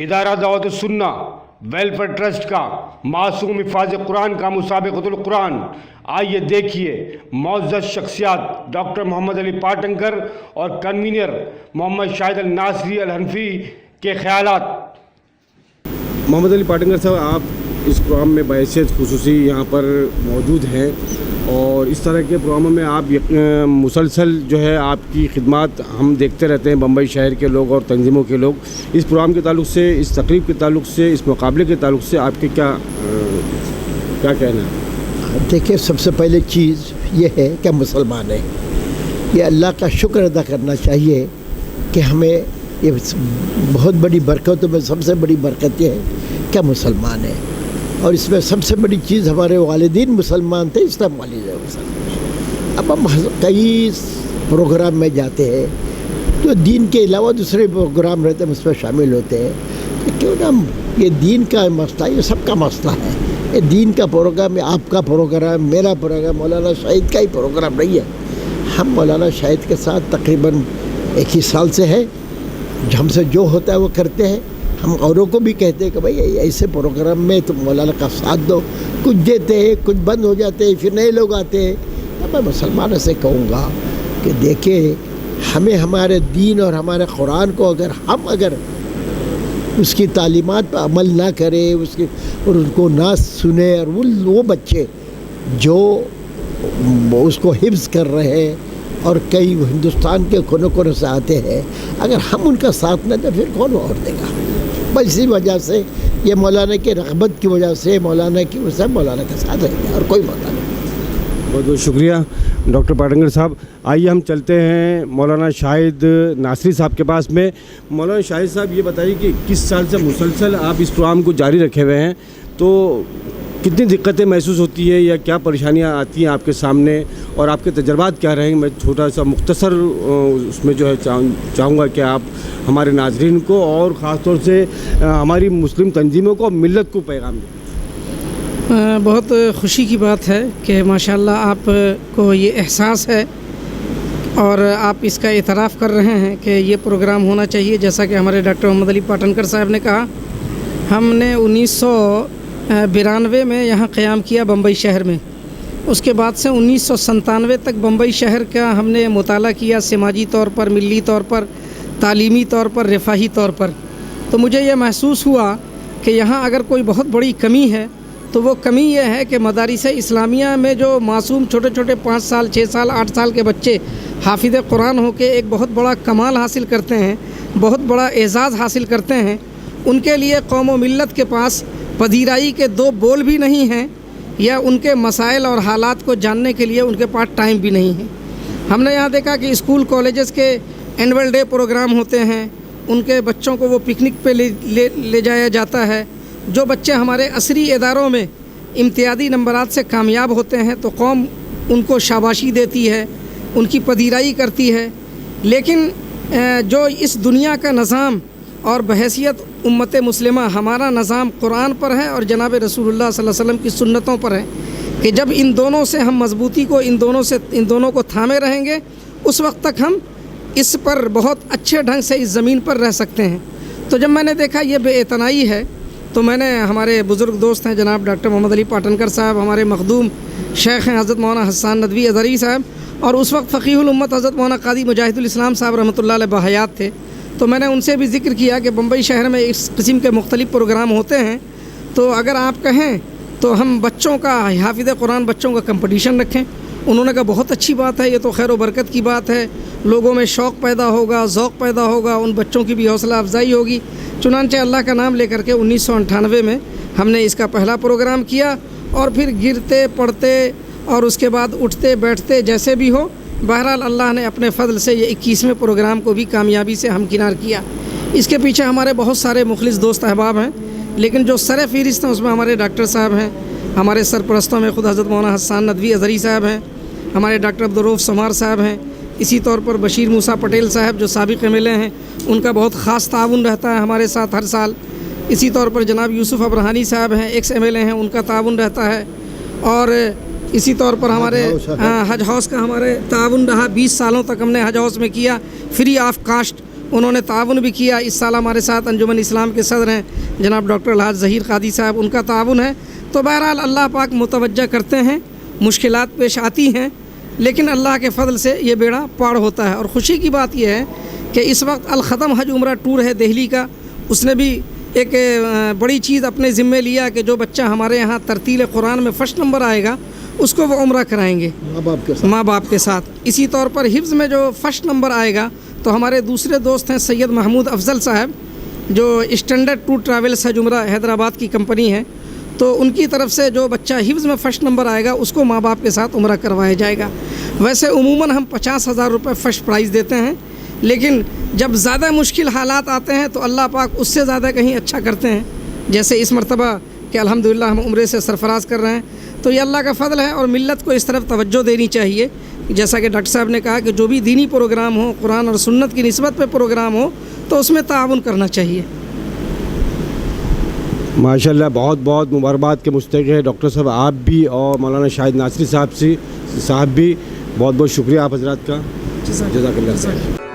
ادارہ دعوت السنہ welfare trust کا معصوم حفاظ قرآن کا مسابقۃ القرآن. آئیے دیکھیے معزز شخصیات ڈاکٹر محمد علی پاٹنکر اور کنوینر محمد شاہد الناصری الحنفی کے خیالات. محمد علی پاٹنکر صاحب، آپ اس پروگرام میں بحیثیت خصوصی یہاں پر موجود ہیں اور اس طرح کے پروگراموں میں آپ مسلسل جو ہے آپ کی خدمات ہم دیکھتے رہتے ہیں. بمبئی شہر کے لوگ اور تنظیموں کے لوگ اس پروگرام کے تعلق سے، اس تقریب کے تعلق سے، اس مقابلے کے تعلق سے آپ کے کیا کہنا ہے؟ دیکھیں، سب سے پہلے چیز یہ ہے کہ مسلمان ہیں. یہ اللہ کا شکر ادا کرنا چاہیے کہ ہمیں یہ بہت بڑی برکتوں میں سب سے بڑی برکت یہ ہے کہ مسلمان ہیں. اور اس میں سب سے بڑی چیز ہمارے والدین مسلمان تھے، اسلام والد ہے مسلمان. اب ہم کئی پروگرام میں جاتے ہیں جو دین کے علاوہ دوسرے پروگرام رہتے ہیں، اس میں شامل ہوتے ہیں. کیوں نہ یہ دین کا مسئلہ، یہ سب کا مسئلہ ہے. یہ دین کا پروگرام، آپ کا پروگرام، میرا پروگرام، مولانا شاہد کا ہی پروگرام نہیں ہے. ہم مولانا شاہد کے ساتھ تقریباً 1 سال سے ہے. ہم سے جو ہوتا ہے وہ کرتے ہیں. ہم اوروں کو بھی کہتے ہیں کہ بھائی ایسے پروگرام میں تم مولانا کا ساتھ دو. کچھ دیتے ہیں، کچھ بند ہو جاتے ہیں، پھر نئے لوگ آتے ہیں. میں مسلمانوں سے کہوں گا کہ دیکھیں، ہمیں ہمارے دین اور ہمارے قرآن کو اگر اس کی تعلیمات پر عمل نہ کرے، اور ان کو نہ سنے، اور وہ بچے جو اس کو حفظ کر رہے ہیں اور کئی ہندوستان کے کونے کونے سے آتے ہیں، اگر ہم ان کا ساتھ نہ دیں پھر کون اور دے گا؟ بس اسی وجہ سے، یہ مولانا کی رغبت کی وجہ سے، مولانا کے ساتھ رہیں گے اور کوئی مولانا نہیں. بہت بہت شکریہ ڈاکٹر پاٹنکر صاحب. آئیے ہم چلتے ہیں مولانا شاہد ناصری صاحب کے پاس میں. مولانا شاہد صاحب، یہ بتائیے کہ کس سال سے مسلسل آپ اس پروگرام کو جاری رکھے ہوئے ہیں، تو کتنی دقتیں محسوس ہوتی ہے یا کیا پریشانیاں آتی ہیں آپ کے سامنے، اور آپ کے تجربات کیا رہیں گے؟ میں چھوٹا سا مختصر اس میں جو ہے چاہوں گا کہ آپ ہمارے ناظرین کو اور خاص طور سے ہماری مسلم تنظیموں کو، ملت کو پیغام دیں. بہت خوشی کی بات ہے کہ ماشاءاللہ آپ کو یہ احساس ہے اور آپ اس کا اعتراف کر رہے ہیں کہ یہ پروگرام ہونا چاہیے. جیسا کہ ہمارے ڈاکٹر محمد علی پاٹنکر صاحب نے کہا، ہم نے 1992 میں یہاں قیام کیا بمبئی شہر میں. اس کے بعد سے 1997 تک بمبئی شہر کا ہم نے مطالعہ کیا، سماجی طور پر، ملی طور پر، تعلیمی طور پر، رفاہی طور پر. تو مجھے یہ محسوس ہوا کہ یہاں اگر کوئی بہت بڑی کمی ہے تو وہ کمی یہ ہے کہ مدارس اسلامیہ میں جو معصوم چھوٹے چھوٹے 5 سال، 6 سال، 8 سال کے بچے حافظ قرآن ہو کے ایک بہت بڑا کمال حاصل کرتے ہیں، بہت بڑا اعزاز حاصل کرتے ہیں، ان کے لیے قوم و ملت کے پاس پذیرائی کے 2 بول بھی نہیں ہیں، یا ان کے مسائل اور حالات کو جاننے کے لیے ان کے پاس ٹائم بھی نہیں ہے. ہم نے یہاں دیکھا کہ اسکول کالجز کے اینول ڈے پروگرام ہوتے ہیں، ان کے بچوں کو وہ پکنک پہ لے جایا جاتا ہے. جو بچے ہمارے عصری اداروں میں امتیازی نمبرات سے کامیاب ہوتے ہیں تو قوم ان کو شاباشی دیتی ہے، ان کی پذیرائی کرتی ہے. لیکن جو اس دنیا کا نظام اور بحیثیت امت مسلمہ، ہمارا نظام قرآن پر ہے اور جناب رسول اللہ صلی اللہ علیہ وسلم کی سنتوں پر ہے، کہ جب ان دونوں سے ہم مضبوطی کو، ان دونوں کو تھامے رہیں گے، اس وقت تک ہم اس پر بہت اچھے ڈھنگ سے اس زمین پر رہ سکتے ہیں. تو جب میں نے دیکھا یہ بے اعتنائی ہے، تو میں نے، ہمارے بزرگ دوست ہیں جناب ڈاکٹر محمد علی پاٹنکر صاحب، ہمارے مخدوم شیخ ہیں حضرت مولانا حسان ندوی ازہری صاحب، اور اس وقت فقیہ الامت حضرت مولانا قاضی مجاہد الاسلام صاحب رحمۃ اللہ علیہ بحیات تھے. تو میں نے ان سے بھی ذکر کیا کہ بمبئی شہر میں اس قسم کے مختلف پروگرام ہوتے ہیں، تو اگر آپ کہیں تو ہم بچوں کا، حافظ قرآن بچوں کا کمپٹیشن رکھیں. انہوں نے کہا بہت اچھی بات ہے، یہ تو خیر و برکت کی بات ہے، لوگوں میں شوق پیدا ہوگا، ذوق پیدا ہوگا، ان بچوں کی بھی حوصلہ افزائی ہوگی. چنانچہ اللہ کا نام لے کر کے 1998 میں ہم نے اس کا پہلا پروگرام کیا، اور پھر گرتے پڑتے اور اس کے بعد اٹھتے بیٹھتے جیسے بھی ہو، بہرحال اللہ نے اپنے فضل سے یہ 21ویں پروگرام کو بھی کامیابی سے ہمکنار کیا. اس کے پیچھے ہمارے بہت سارے مخلص دوست احباب ہیں، لیکن جو سر فہرست ہیں اس میں ہمارے ڈاکٹر صاحب ہیں. ہمارے سرپرستوں میں خود حضرت مولانا حسان ندوی ازہری صاحب ہیں، ہمارے ڈاکٹر عبدالرؤف سمار صاحب ہیں. اسی طور پر بشیر موسیٰ پٹیل صاحب جو سابق MLA ہیں، ان کا بہت خاص تعاون رہتا ہے ہمارے ساتھ ہر سال. اسی طور پر جناب یوسف ابرہانی صاحب ہیں، ایکس MLA ہیں، ان کا تعاون رہتا ہے. اور اسی طور پر ہمارے حج ہاؤس کا ہمارے تعاون رہا. 20 سالوں تک ہم نے حج ہاؤس میں کیا، فری آف کاسٹ. انہوں نے تعاون بھی کیا. اس سال ہمارے ساتھ انجمن اسلام کے صدر ہیں جناب ڈاکٹر الحاج ظہیر قادری صاحب, ان کا تعاون ہے. تو بہرحال اللہ پاک متوجہ کرتے ہیں, مشکلات پیش آتی ہیں, لیکن اللہ کے فضل سے یہ بیڑا پار ہوتا ہے. اور خوشی کی بات یہ ہے کہ اس وقت الختم حج عمرہ ٹور ہے دہلی کا, اس نے بھی ایک بڑی چیز اپنے ذمے لیا کہ جو بچہ ہمارے یہاں ترتیل قرآن میں فرسٹ نمبر آئے گا اس کو وہ عمرہ کرائیں گے ماں باپ کے ساتھ. اسی طور پر حفظ میں جو فرسٹ نمبر آئے گا تو ہمارے دوسرے دوست ہیں سید محمود افضل صاحب, جو اسٹینڈرڈ ٹور ٹریولس حج عمرہ حیدرآباد کی کمپنی ہے, تو ان کی طرف سے جو بچہ حفظ میں فرسٹ نمبر آئے گا اس کو ماں باپ کے ساتھ عمرہ کروایا جائے گا. ویسے عموماً ہم 50,000 روپے فرسٹ پرائز دیتے ہیں, لیکن جب زیادہ مشکل حالات آتے ہیں تو اللہ پاک اس سے زیادہ کہیں اچھا کرتے ہیں. جیسے اس مرتبہ کہ الحمدللہ ہم عمرے سے سرفراز کر رہے ہیں, تو یہ اللہ کا فضل ہے. اور ملت کو اس طرف توجہ دینی چاہیے, جیسا کہ ڈاکٹر صاحب نے کہا کہ جو بھی دینی پروگرام ہو, قرآن اور سنت کی نسبت پہ پروگرام ہو, تو اس میں تعاون کرنا چاہیے. ماشاءاللہ بہت بہت مبارکباد کے مستحق ہے ڈاکٹر صاحب آپ بھی, اور مولانا شاہد ناصری صاحب بھی. بہت بہت شکریہ آپ حضرات کا. جزاک اللہ خیر.